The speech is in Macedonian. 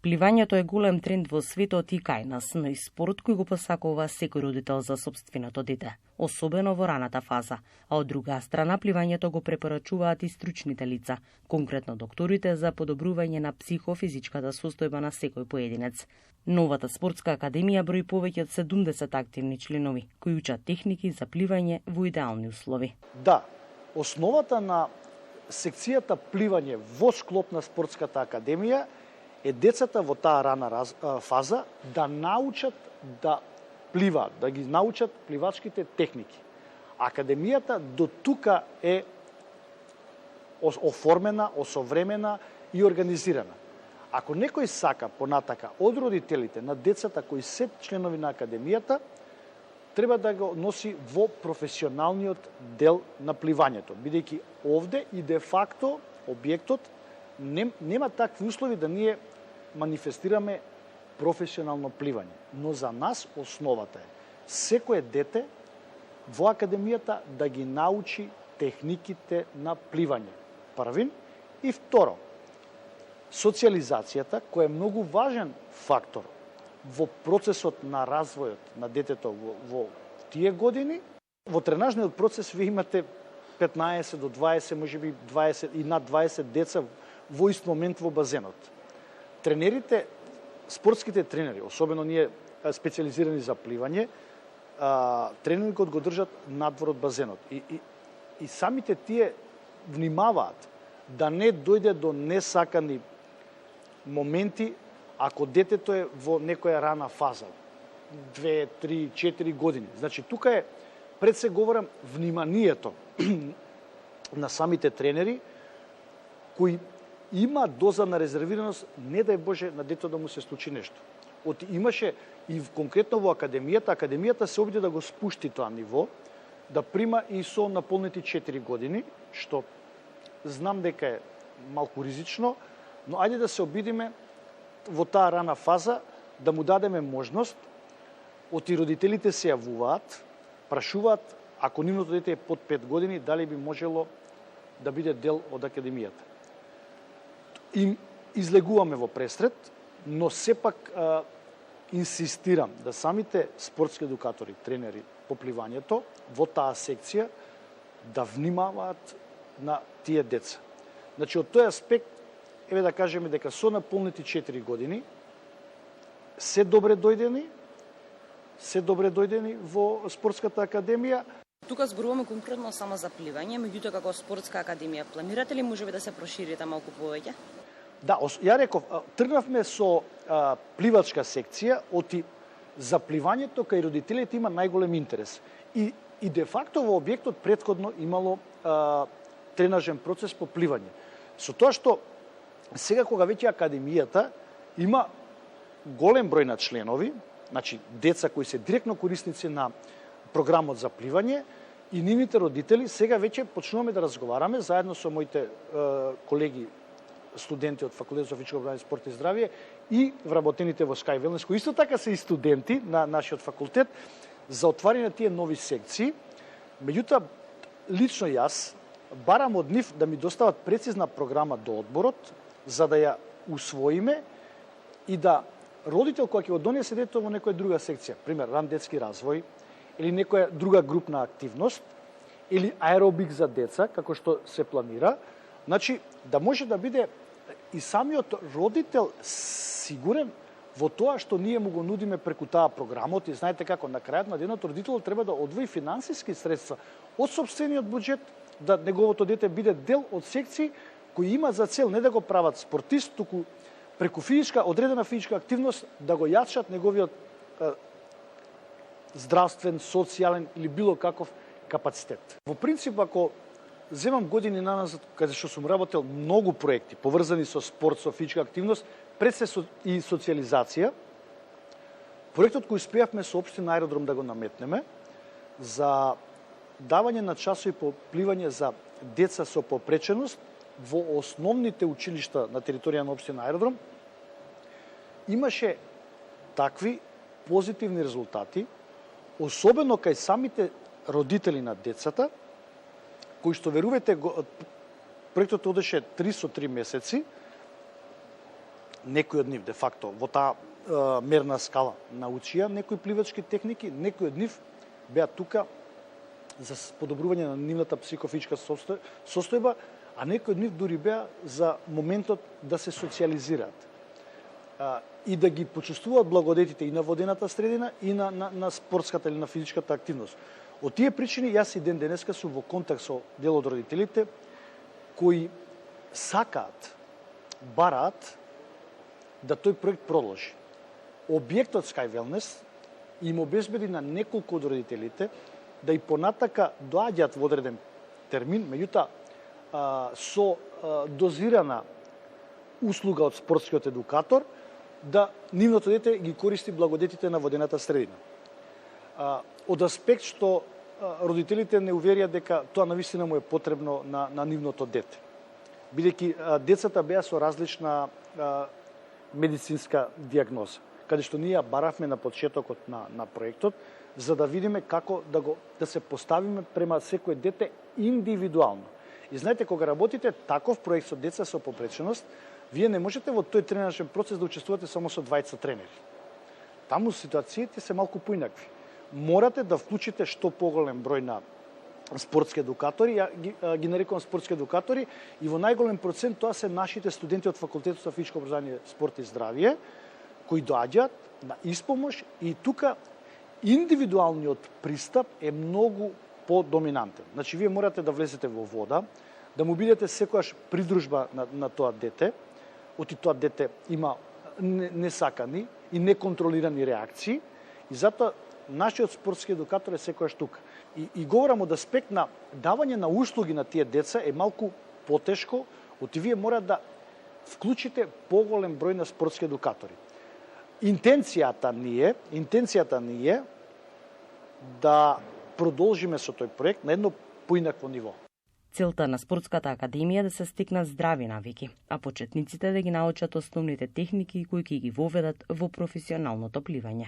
Пливањето е голем тренд во светот и кај нас, но и спорт кој го посакува секој родител за сопственото дете, особено во раната фаза, а од друга страна пливањето го препорачуваат и стручните лица, конкретно докторите за подобрување на психофизичката состојба на секој поединец. Новата спортска академија брои повеќе од 70 активни членови, кои учат техники за пливање во идеални услови. Да, основата на секцијата пливање во склоп на спортската академија е децата во таа рана фаза да научат да пливаат, да ги научат пливачките техники. Академијата до тука е оформена, осовремена и организирана. Ако некој сака понатака од родителите на децата кои се членови на академијата, треба да го носи во професионалниот дел на пливањето, бидејќи овде и де факто објектот нема такви услови да ние манифестираме професионално пливање. Но за нас основата е секое дете во академијата да ги научи техниките на пливање. Првин и второ, социализацијата, која е многу важен фактор во процесот на развојот на детето во тие години. Во тренажниот процес ви имате 15 до 20, можеби 20 и над 20 деца во ист момент во базенот. Тренерите, спортските тренери, особено ние специализирани за пливање, тренерот го држат надвор од базенот. И самите тие внимаваат да не дојде до несакани моменти ако детето е во некоја рана фаза, 2, 3, 4 години. Значи, тука е, пред се говорам, вниманието на самите тренери, кои има доза на резервираност, не дај Боже на детето да му се случи нешто. Имаше и конкретно во академијата се обиде да го спушти тоа ниво, да прима и со наполнети 4 години, што знам дека е малку ризично, но ајде да се обидиме во таа рана фаза да му дадеме можност, оти родителите се јавуваат, прашуваат, ако нивното дете е под 5 години, дали би можело да биде дел од академијата. Им излегуваме во пресред, но сепак инсистирам да самите спортски едукатори, тренери по пливањето во таа секција да внимаваат на тие деца. Значи, од тој аспект, еве да кажеме дека со наполнети 4 години се добре дојдени во спортската академија. Тука зборуваме конкретно само за пливање, меѓутоа како спортска академија планирате ли можеби да се проширите малку повеќе? Да, ја реков, тргнавме со пливачка секција, оти за пливањето кај родителите има најголем интерес. И де факто во објектот претходно имало тренажен процес по пливање. Со тоа што сега кога веќе академијата има голем број на членови, значи деца кои се директно корисници на програмот за пливање и нивните родители, сега веќе почнуваме да разговараме заедно со моите колеги студенти од Факултет за физичко образование, спорт и здравје и вработените во Sky Wellness, кои исто така се и студенти на нашиот факултет, за отварање на тие нови секции. Меѓутоа, лично јас барам од нив да ми достават прецизна програма до одборот, за да ја усвоиме и да родител кој ќе го донесе детето во некоја друга секција, пример ран детски развој или некоја друга групна активност или аеробик за деца, како што се планира, значи да може да биде и самиот родител сигурен во тоа што ние му го нудиме преку таа програмот. И знаете како, на крајот на денот родителот треба да одвои финансиски средства од сопствениот буџет, да неговото дете биде дел од секции кои има за цел не да го прават спортист, туку преку одредена физичка активност да го јачат неговиот здравствен, социјален или било каков капацитет. Во принцип, ако земам години наназад, каде што сум работел многу проекти поврзани со спорт, со физичка активност, пред се и социализација, проектот кој успеавме со општина Аеродром да го наметнеме за давање на часови по пливање за деца со попреченост во основните училишта на територија на општина Аеродром, имаше такви позитивни резултати, особено кај самите родители на децата, кои што, верувате, проектот одеше 3 со 3 месеци, некои од нив де факто во таа мерна скала научија некои пливачки техники, некои од нив беа тука за подобрување на нивната психофизичка состојба, а некои од нив дури беа за моментот да се социјализираат и да ги почувствуваат благодетите и на водената средина и на спортската или на физичката активност. Од тие причини јас и ден денеска сум во контакт со дел од родителите кои сакаат, бараат да тој проект продолжи. Објектот Sky Wellness им обезбеди на неколку од родителите да и понатака доаѓаат во одреден термин, меѓутоа со дозирана услуга од спортскиот едукатор, да нивното дете ги користи благодетите на водената средина. Од аспект што родителите не уверија дека тоа навистина му е потребно на нивното дете. Бидејќи децата беа со различна медицинска диагноза, каде што ние баравме на почетокот на проектот, за да видиме како да се поставиме према секој дете индивидуално. И знаете, кога работите таков проект со деца со попреченост, вие не можете во тој тренажен процес да учествувате само со двајца тренери. Таму ситуациите се малку поинакви. Морате да вклучите што поголем број на спортски едукатори, ги нарекувам спортски едукатори, и во најголем процент тоа се нашите студенти од Факултетот за физичко образование, спорт и здравје, кои доаѓаат на испомош, и тука индивидуалниот пристап е многу подоминантен. Значи, вие морате да влезете во вода, да му бидете секојаш придружба на тоа дете, оти тоа дете има несакани и неконтролирани реакции, и затоа нашиот спортски едукатор е секојаш тука. И говорам од аспект на давање на услуги на тие деца е малку потешко, оти вие мора да вклучите поголем број на спортски едукатори. Интенцијата ни е да продолжиме со тој проект на едно поинакво ниво. Целта на Спортската академија е да се стекнат здрави навики, а почетниците да ги научат основните техники кои ќе ги воведат во професионалното пливање.